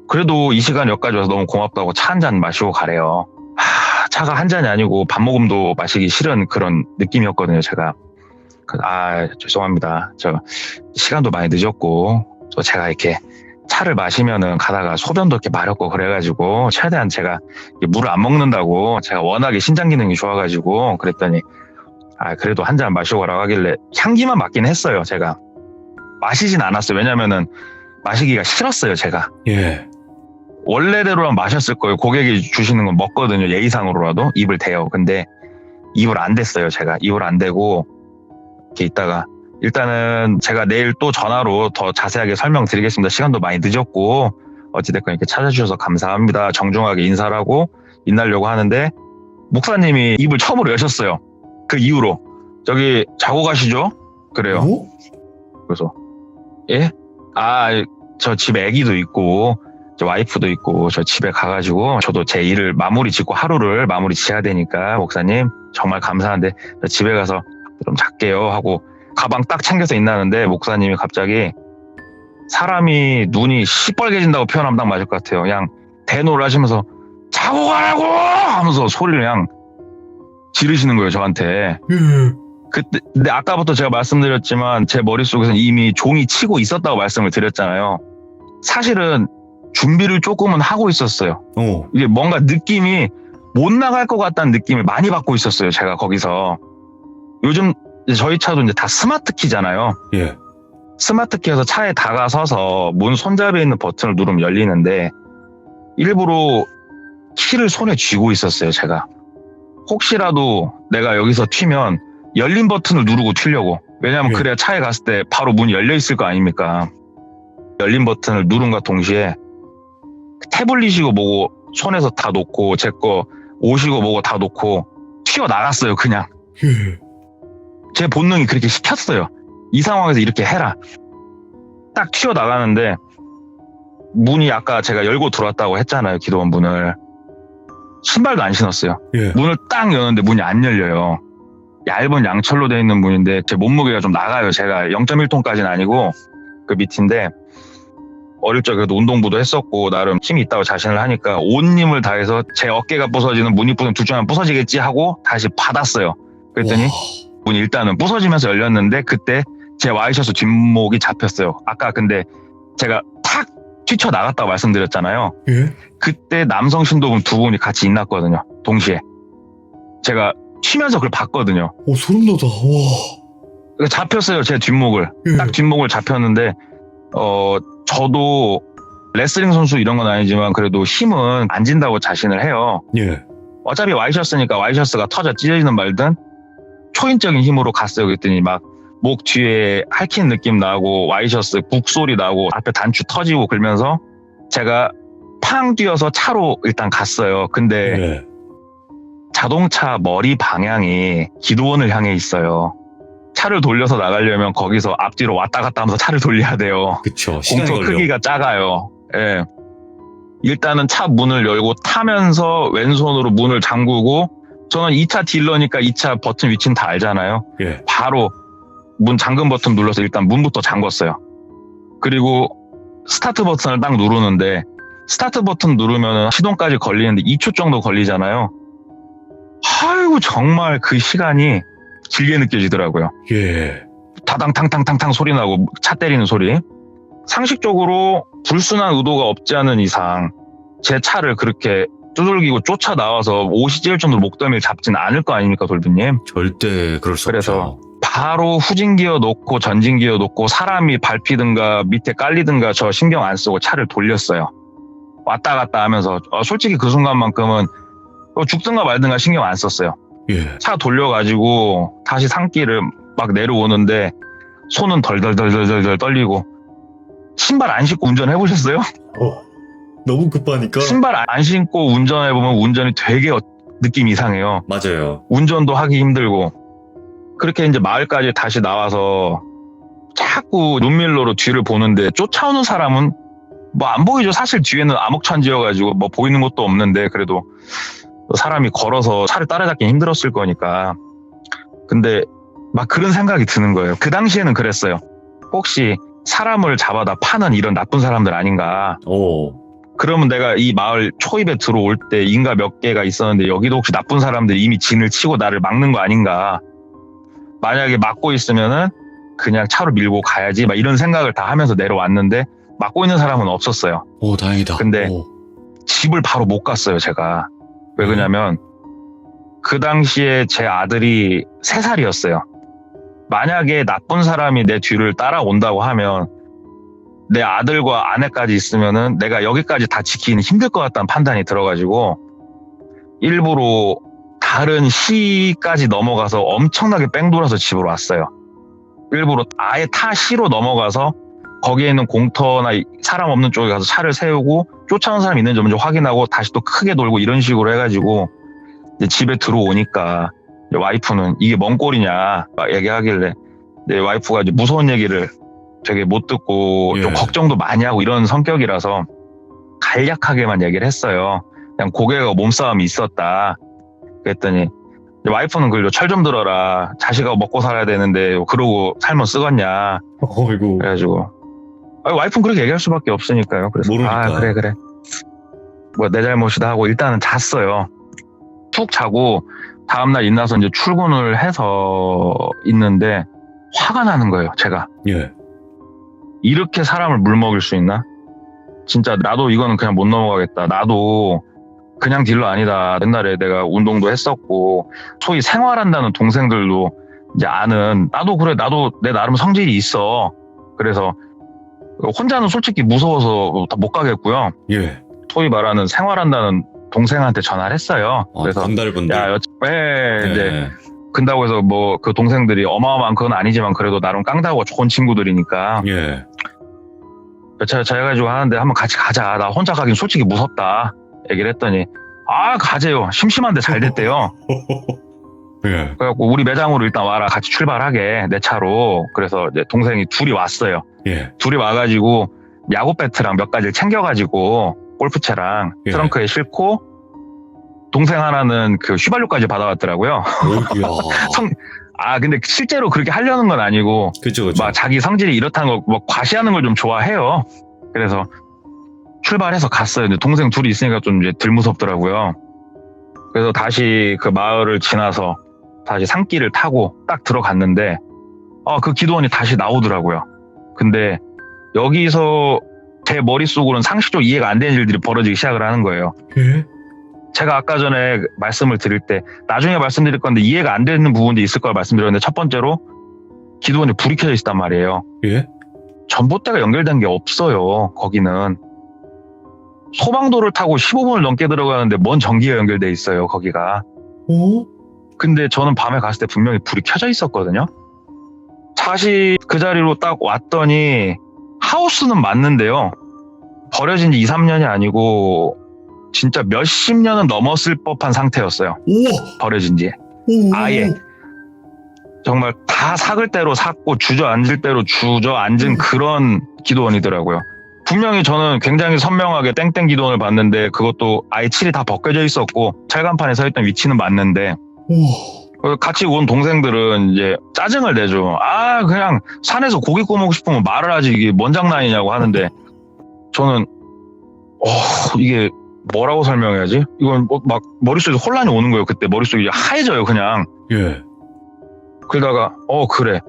그래도 이 시간 여기까지 와서 너무 고맙다고 차 한 잔 마시고 가래요. 차가 한 잔이 아니고 밥 먹음도 마시기 싫은 그런 느낌이었거든요, 제가. 죄송합니다. 저 시간도 많이 늦었고, 또 제가 이렇게 차를 마시면은 가다가 소변도 이렇게 마렵고 그래가지고 최대한 제가 물을 안 먹는다고, 제가 워낙에 신장 기능이 좋아가지고 그랬더니 그래도 한 잔 마시고 가라고 하길래 향기만 맡긴 했어요. 제가 마시진 않았어요. 왜냐면은 마시기가 싫었어요, 제가. 예. 원래대로라면 마셨을 거예요. 고객이 주시는 건 먹거든요, 예의상으로라도 입을 대요. 근데 입을 안 댔어요. 제가 입을 안 대고 이렇게 있다가, 일단은 제가 내일 또 전화로 더 자세하게 설명드리겠습니다. 시간도 많이 늦었고 어찌됐건 이렇게 찾아주셔서 감사합니다. 정중하게 인사를 하고 인하려고 하는데 목사님이 입을 처음으로 여셨어요. 그 이후로 저기 자고 가시죠? 그래요. 오? 그래서 저 집에 아기도 있고 저 와이프도 있고 저 집에 가가지고 저도 제 일을 마무리 짓고 하루를 마무리 지어야 되니까 목사님 정말 감사한데 저 집에 가서 좀 잘게요 하고 가방 딱 챙겨서 있나는데, 목사님이 갑자기 사람이 눈이 시뻘개진다고 표현하면 딱 맞을 것 같아요. 그냥 대노를 하시면서 자고 가라고 하면서 소리를 그냥 지르시는 거예요, 저한테. 근데 아까부터 제가 말씀드렸지만 제 머릿속에서는 이미 종이 치고 있었다고 말씀을 드렸잖아요. 사실은 준비를 조금은 하고 있었어요. 이게 뭔가 느낌이 못 나갈 것 같다는 느낌을 많이 받고 있었어요, 제가 거기서. 요즘 저희 차도 이제 다 스마트 키잖아요. 예. 스마트 키에서 차에 다가서서 문 손잡이에 있는 버튼을 누르면 열리는데 일부러 키를 손에 쥐고 있었어요, 제가. 혹시라도 내가 여기서 튀면 열린 버튼을 누르고 튀려고. 왜냐하면 예. 그래야 차에 갔을 때 바로 문이 열려 있을 거 아닙니까? 열린 버튼을 누른과 동시에 태블릿이고 뭐고 손에서 다 놓고 제 거 옷이고 뭐고 다 놓고 튀어나갔어요. 그냥 예. 제 본능이 그렇게 시켰어요. 이 상황에서 이렇게 해라. 딱 튀어나가는데 문이 아까 제가 열고 들어왔다고 했잖아요. 기도원 문을. 신발도 안 신었어요. 예. 문을 딱 여는데 문이 안 열려요. 얇은 양철로 되어 있는 문인데 제 몸무게가 좀 나가요. 제가 0.1톤까지는 아니고 그 밑인데 어릴 적에 그래도 운동부도 했었고 나름 힘이 있다고 자신을 하니까 온 힘을 다해서 제 어깨가 부서지는 문이 부서지는 둘 중에 하나 부서지겠지 하고 다시 받았어요. 그랬더니 와. 문이 일단은 부서지면서 열렸는데 그때 제 와이셔츠 뒷목이 잡혔어요. 아까 근데 제가 탁 뛰쳐나갔다고 말씀드렸잖아요. 예. 그때 남성 신도분 두 분이 같이 인났거든요. 동시에. 제가 튀면서 그걸 봤거든요. 오, 소름 돋아. 와. 잡혔어요. 제 뒷목을. 예. 딱 뒷목을 잡혔는데 저도 레슬링 선수 이런 건 아니지만 그래도 힘은 안 진다고 자신을 해요. 예. 어차피 와이셔츠니까 와이셔츠가 터져 찢어지는 말든 초인적인 힘으로 갔어요. 그랬더니 막 목 뒤에 핥힌 느낌 나고 와이셔츠 북 소리 나고 앞에 단추 터지고 그러면서 제가 팡 뛰어서 차로 일단 갔어요. 근데 예. 자동차 머리 방향이 기도원을 향해 있어요. 차를 돌려서 나가려면 거기서 앞뒤로 왔다 갔다 하면서 차를 돌려야 돼요. 그쵸. 시간이 공터 걸려. 크기가 작아요. 예. 일단은 차 문을 열고 타면서 왼손으로 문을 잠그고 저는 2차 딜러니까 2차 버튼 위치는 다 알잖아요. 예. 바로 문 잠금 버튼 눌러서 일단 문부터 잠궜어요. 그리고 스타트 버튼을 딱 누르는데 스타트 버튼 누르면 시동까지 걸리는데 2초 정도 걸리잖아요. 아이고 정말 그 시간이 길게 느껴지더라고요. 예. 다당탕탕탕탕 소리 나고 차 때리는 소리. 상식적으로 불순한 의도가 없지 않은 이상 제 차를 그렇게 두들기고 쫓아 나와서 옷이 찢을 정도로 목덜미를 잡지는 않을 거 아닙니까, 돌비님? 절대 그럴 수 그래서 없죠. 바로 후진기어 놓고 전진기어 놓고 사람이 밟히든가 밑에 깔리든가 저 신경 안 쓰고 차를 돌렸어요. 왔다 갔다 하면서 솔직히 그 순간만큼은 죽든가 말든가 신경 안 썼어요. 예. 차 돌려가지고 다시 산길을 막 내려오는데 손은 덜덜덜덜덜 떨리고 신발 안 신고 운전해보셨어요? 너무 급하니까. 신발 안 신고 운전해보면 운전이 되게 느낌이 이상해요. 맞아요. 운전도 하기 힘들고 그렇게 이제 마을까지 다시 나와서 자꾸 눈밀로로 뒤를 보는데 쫓아오는 사람은 뭐 안 보이죠. 사실 뒤에는 암흑천지여가지고 뭐 보이는 것도 없는데 그래도 사람이 걸어서 차를 따라잡기 힘들었을 거니까. 근데 막 그런 생각이 드는 거예요. 그 당시에는 그랬어요. 혹시 사람을 잡아다 파는 이런 나쁜 사람들 아닌가. 오. 그러면 내가 이 마을 초입에 들어올 때 인가 몇 개가 있었는데 여기도 혹시 나쁜 사람들이 이미 진을 치고 나를 막는 거 아닌가. 만약에 막고 있으면은 그냥 차로 밀고 가야지 막 이런 생각을 다 하면서 내려왔는데 막고 있는 사람은 없었어요. 오, 다행이다. 근데 오. 집을 바로 못 갔어요, 제가. 왜 그러냐면 그 당시에 제 아들이 3살이었어요. 만약에 나쁜 사람이 내 뒤를 따라온다고 하면 내 아들과 아내까지 있으면은 내가 여기까지 다 지키기는 힘들 것 같다는 판단이 들어가지고 일부러 다른 시까지 넘어가서 엄청나게 뺑 돌아서 집으로 왔어요. 일부러 아예 타 시로 넘어가서 거기에 있는 공터나 사람 없는 쪽에 가서 차를 세우고 쫓아오는 사람이 있는지 먼저 확인하고 다시 또 크게 돌고 이런 식으로 해가지고 이제 집에 들어오니까 이제 와이프는 이게 뭔 꼴이냐 막 얘기하길래 내 와이프가 이제 무서운 얘기를 되게 못 듣고 예. 좀 걱정도 많이 하고 이런 성격이라서 간략하게만 얘기를 했어요. 그냥 고객과 몸싸움이 있었다. 그랬더니 와이프는 그걸로 철 좀 들어라. 자식하고 먹고 살아야 되는데 그러고 살면 쓰겄냐. 어이구. 그래가지고 와이프는 그렇게 얘기할 수밖에 없으니까요. 그래서 모르니까. 그래 뭐 내 잘못이다 하고 일단은 잤어요. 푹 자고 다음날 일어나서 이제 출근을 해서 있는데 화가 나는 거예요. 제가 예. 이렇게 사람을 물먹일 수 있나? 진짜 나도 이거는 그냥 못 넘어가겠다. 나도 그냥 딜러 아니다. 옛날에 내가 운동도 했었고 소위 생활한다는 동생들도 이제 아는 나도 그래 나도 내 나름 성질이 있어. 그래서 혼자는 솔직히 무서워서 못 가겠고요. 예. 소위 말하는 생활한다는 동생한테 전화를 했어요. 아, 그래서 건달분들. 야, 이제 근다고 해서 뭐 그 동생들이 어마어마한 건 아니지만 그래도 나름 깡다고 좋은 친구들이니까 예. 자 해가지고 하는데 한번 같이 가자. 나 혼자 가긴 솔직히 무섭다. 얘기를 했더니 가재요. 심심한데 잘 됐대요. 예. 그래갖고 우리 매장으로 일단 와라. 같이 출발하게 내 차로. 그래서 이제 동생이 둘이 왔어요. 예. 둘이 와가지고 야구 배트랑 몇 가지를 챙겨가지고 골프채랑 예. 트렁크에 싣고 동생 하나는 그 휘발유까지 받아왔더라고요. 오야. 근데 실제로 그렇게 하려는 건 아니고 그쵸. 막 자기 성질이 이렇다는 거 뭐 과시하는 걸 좀 좋아해요. 그래서 출발해서 갔어요. 근데 동생 둘이 있으니까 좀 이제 덜 무섭더라고요. 그래서 다시 그 마을을 지나서 다시 산길을 타고 딱 들어갔는데 그 기도원이 다시 나오더라고요. 근데 여기서 제 머릿속으로는 상식적으로 이해가 안 되는 일들이 벌어지기 시작을 하는 거예요. 예? 제가 아까 전에 말씀을 드릴 때 나중에 말씀드릴 건데 이해가 안 되는 부분도 있을 걸 말씀드렸는데 첫 번째로 기도원에 불이 켜져 있단 말이에요. 예? 전봇대가 연결된 게 없어요. 거기는 소방도를 타고 15분을 넘게 들어가는데 뭔 전기가 연결돼 있어요. 거기가. 근데 저는 밤에 갔을 때 분명히 불이 켜져 있었거든요. 다시 그 자리로 딱 왔더니 하우스는 맞는데요. 버려진 지 2, 3년이 아니고 진짜 몇십 년은 넘었을 법한 상태였어요. 우와! 버려진 지. 아예. 정말 다 삭을 대로 삭고 주저앉을 대로 주저앉은 그런 기도원이더라고요. 분명히 저는 굉장히 선명하게 땡땡 기도원을 봤는데 그것도 아예 칠이 다 벗겨져 있었고 철간판에 서 있던 위치는 맞는데 우와. 같이 온 동생들은 이제 짜증을 내죠. 그냥 산에서 고기 구워 먹고 싶으면 말을 하지 이게 뭔 장난이냐고 하는데 저는 이게 뭐라고 설명해야지? 이건 막 머릿속에 혼란이 오는 거예요. 그때 머릿속이 하얘져요 그냥. 예. 그러다가 그래.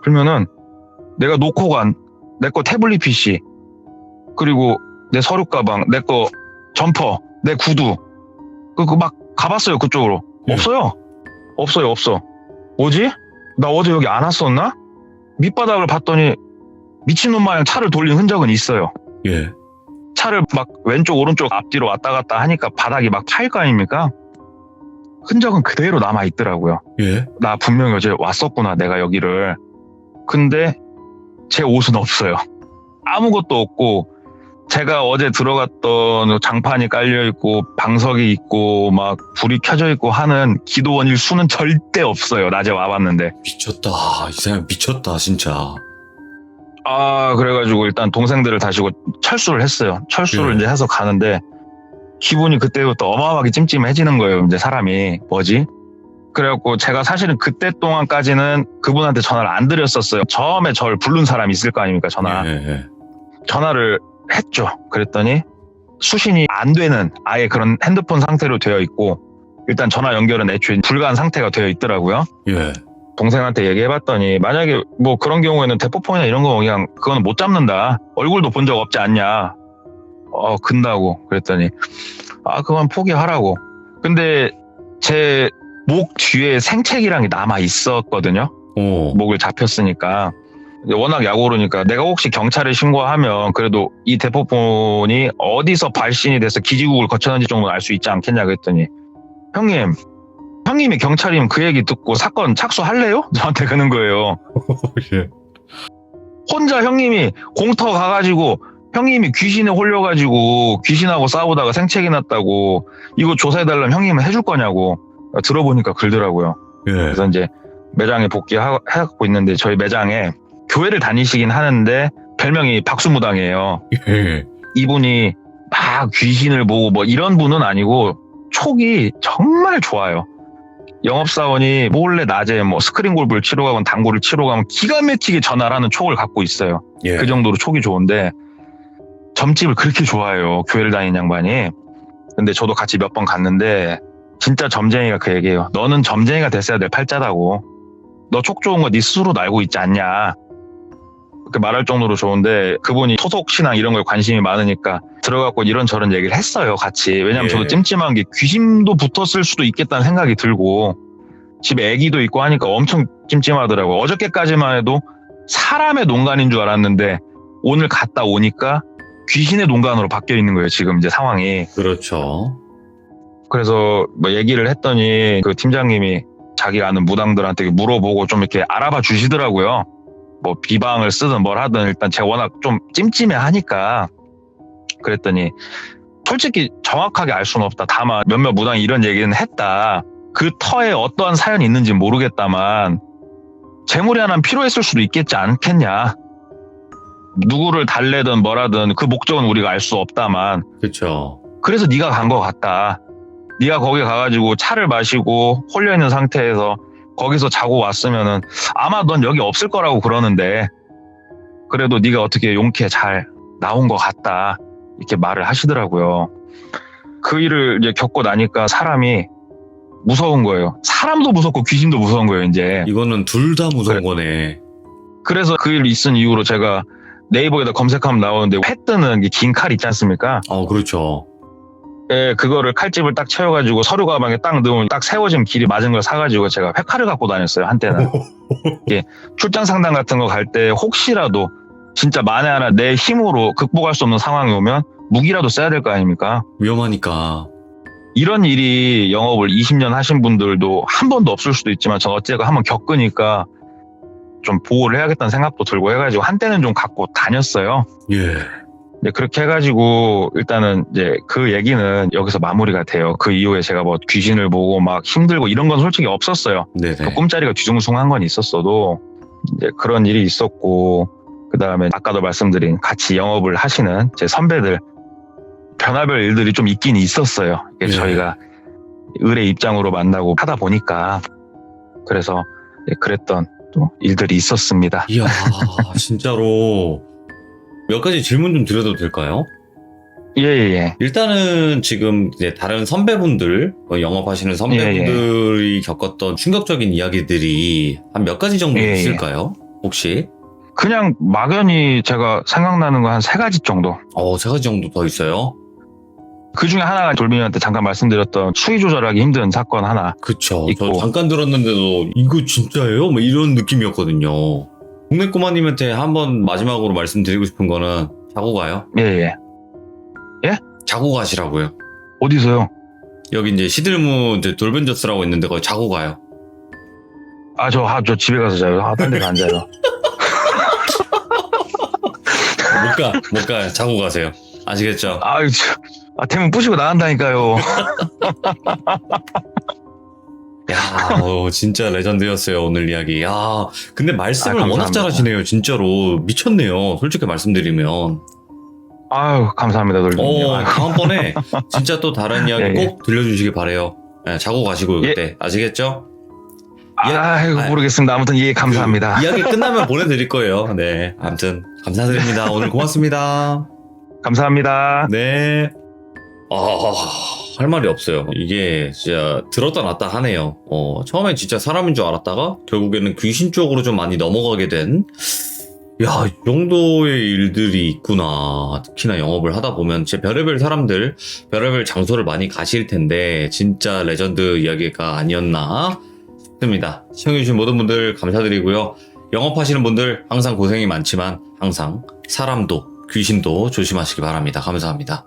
그러면은 내가 놓고 간 내 거 태블릿 PC 그리고 내 서류 가방, 내 거 점퍼, 내 구두 막 가봤어요 그쪽으로. 예. 없어요. 뭐지? 나 어제 여기 안 왔었나? 밑바닥을 봤더니 미친놈 마냥 차를 돌린 흔적은 있어요. 예. 차를 막 왼쪽 오른쪽 앞뒤로 왔다 갔다 하니까 바닥이 막 파일 거 아닙니까? 흔적은 그대로 남아 있더라고요. 예. 나 분명히 어제 왔었구나 내가 여기를. 근데 제 옷은 없어요. 아무것도 없고 제가 어제 들어갔던 장판이 깔려있고 방석이 있고 막 불이 켜져 있고 하는 기도원일 수는 절대 없어요. 낮에 와봤는데. 미쳤다. 이 사람 미쳤다, 진짜. 그래가지고 일단 동생들을 다시고 철수를 했어요. 철수를 예. 이제 해서 가는데 기분이 그때부터 어마어마하게 찜찜해지는 거예요. 이제 사람이 뭐지? 그래갖고 제가 사실은 그때 동안까지는 그분한테 전화를 안 드렸었어요. 처음에 저를 부른 사람이 있을 거 아닙니까? 예. 전화를 했죠. 그랬더니 수신이 안 되는 아예 그런 핸드폰 상태로 되어 있고 일단 전화 연결은 애초에 불가한 상태가 되어 있더라고요. 예. 동생한테 얘기해봤더니 만약에 뭐 그런 경우에는 대포폰이나 이런 거 그냥 그거는 못 잡는다. 얼굴도 본 적 없지 않냐. 근다고 그랬더니 그건 포기하라고. 근데 제 목 뒤에 생채기랑이 남아 있었거든요. 목을 잡혔으니까. 워낙 약오르니까 내가 혹시 경찰에 신고하면 그래도 이 대포폰이 어디서 발신이 돼서 기지국을 거쳤는지 정도는 알 수 있지 않겠냐 그랬더니 형님이 경찰이면 그 얘기 듣고 사건 착수할래요? 저한테 그러는 거예요. 예. 혼자 형님이 공터 가가지고 형님이 귀신에 홀려가지고 귀신하고 싸우다가 생채기 났다고 이거 조사해달라면 형님은 해줄 거냐고 들어보니까 그러더라고요. 예. 그래서 이제 매장에 복귀하고 있는데 저희 매장에 교회를 다니시긴 하는데 별명이 박수무당이에요. 예. 이분이 막 귀신을 보고 뭐 이런 분은 아니고 촉이 정말 좋아요. 영업사원이 몰래 낮에 뭐 스크린 골프를 치러 가건 당구를 치러 가면 기가 막히게 전화를 하는 촉을 갖고 있어요. 예. 그 정도로 촉이 좋은데 점집을 그렇게 좋아해요. 교회를 다니는 양반이. 근데 저도 같이 몇 번 갔는데 진짜 점쟁이가 그 얘기해요. 너는 점쟁이가 됐어야 될 팔자다고. 너 촉 좋은 거 네 스스로도 알고 있지 않냐. 그렇게 말할 정도로 좋은데 그분이 토속 신앙 이런 거에 관심이 많으니까 들어가고 이런저런 얘기를 했어요. 같이. 왜냐면 예. 저도 찜찜한 게 귀신도 붙었을 수도 있겠다는 생각이 들고 집에 애기도 있고 하니까 엄청 찜찜하더라고요. 어저께까지만 해도 사람의 농간인 줄 알았는데 오늘 갔다 오니까 귀신의 농간으로 바뀌어 있는 거예요. 지금 이제 상황이. 그렇죠. 그래서 뭐 얘기를 했더니 그 팀장님이 자기가 아는 무당들한테 물어보고 좀 이렇게 알아봐 주시더라고요. 뭐 비방을 쓰든 뭘 하든 일단 제가 워낙 좀 찜찜해 하니까 그랬더니 솔직히 정확하게 알 수는 없다. 다만 몇몇 무당이 이런 얘기는 했다. 그 터에 어떠한 사연이 있는지 모르겠다만 재물이 하나 필요했을 수도 있겠지 않겠냐. 누구를 달래든 뭐라든 그 목적은 우리가 알 수 없다만 그쵸. 그래서 네가 간 것 같다. 네가 거기 가가지고 차를 마시고 홀려있는 상태에서 거기서 자고 왔으면은 아마 넌 여기 없을 거라고 그러는데 그래도 네가 어떻게 용케 잘 나온 것 같다. 이렇게 말을 하시더라고요. 그 일을 이제 겪고 나니까 사람이 무서운 거예요. 사람도 무섭고 귀신도 무서운 거예요, 이제. 이거는 둘 다 무서운 거네. 그래서 그 일 있은 이후로 제가 네이버에다 검색하면 나오는데 회 뜨는 긴 칼 있지 않습니까? 그렇죠. 예, 그거를 칼집을 딱 채워가지고 서류 가방에 딱 넣으면 딱 세워진 길이 맞은 걸 사가지고 제가 회칼을 갖고 다녔어요, 한때는. 예, 출장 상담 같은 거 갈 때 혹시라도 진짜 만에 하나 내 힘으로 극복할 수 없는 상황이 오면 무기라도 써야 될 거 아닙니까? 위험하니까. 이런 일이 영업을 20년 하신 분들도 한 번도 없을 수도 있지만 전 어쨌든 한번 겪으니까 좀 보호를 해야겠다는 생각도 들고 해가지고 한때는 좀 갖고 다녔어요. 예. 네, 그렇게 해가지고 일단은 이제 그 얘기는 여기서 마무리가 돼요. 그 이후에 제가 뭐 귀신을 보고 막 힘들고 이런 건 솔직히 없었어요. 네네. 꿈자리가 뒤숭숭한 건 있었어도 이제 그런 일이 있었고 그 다음에 아까도 말씀드린 같이 영업을 하시는 제 선배들 변화별 일들이 좀 있긴 있었어요. 이게 네. 저희가 을의 입장으로 만나고 하다 보니까 그래서 그랬던 또 일들이 있었습니다. 이야, 진짜로. 몇 가지 질문 좀 드려도 될까요? 예. 일단은 지금 이제 다른 선배분들, 영업하시는 선배분들이 겪었던 충격적인 이야기들이 한 몇 가지 정도 예, 예. 있을까요? 혹시? 그냥 막연히 제가 생각나는 거 한 3가지 정도. 3가지 정도 더 있어요? 그 중에 하나가 돌빈이한테 잠깐 말씀드렸던 수위 조절하기 힘든 사건 하나. 그쵸. 있고. 저 잠깐 들었는데도 이거 진짜예요? 뭐 이런 느낌이었거든요. 동네 꼬마님한테 한번 마지막으로 말씀드리고 싶은 거는 자고 가요. 예. 자고 가시라고요. 어디서요? 여기 이제 시들무 이제 돌벤져스라고 있는데 거기 자고 가요. 저 집에 가서 자요. 딴 데서 안 자요. 못 가. 자고 가세요. 아시겠죠? 대문 부시고 나간다니까요. 야, 진짜 레전드였어요, 오늘 이야기. 야, 근데 말씀을 워낙 감사합니다. 잘하시네요, 진짜로. 미쳤네요, 솔직히 말씀드리면. 감사합니다, 돌빈님. 다음번에 진짜 또 다른 이야기 예, 예. 꼭 들려주시기 바래요. 예, 자고 가시고요, 그때. 아시겠죠? 모르겠습니다. 아무튼 감사합니다. 이야기 끝나면 보내드릴 거예요. 네, 아무튼 감사드립니다. 오늘 고맙습니다. 감사합니다. 네. 할 말이 없어요. 이게 진짜 들었다 놨다 하네요. 처음에 진짜 사람인 줄 알았다가 결국에는 귀신 쪽으로 좀 많이 넘어가게 된, 야, 이 정도의 일들이 있구나. 특히나 영업을 하다 보면 진짜 별의별 사람들, 별의별 장소를 많이 가실 텐데 진짜 레전드 이야기가 아니었나 싶습니다. 시청해주신 모든 분들 감사드리고요. 영업하시는 분들 항상 고생이 많지만 항상 사람도 귀신도 조심하시기 바랍니다. 감사합니다.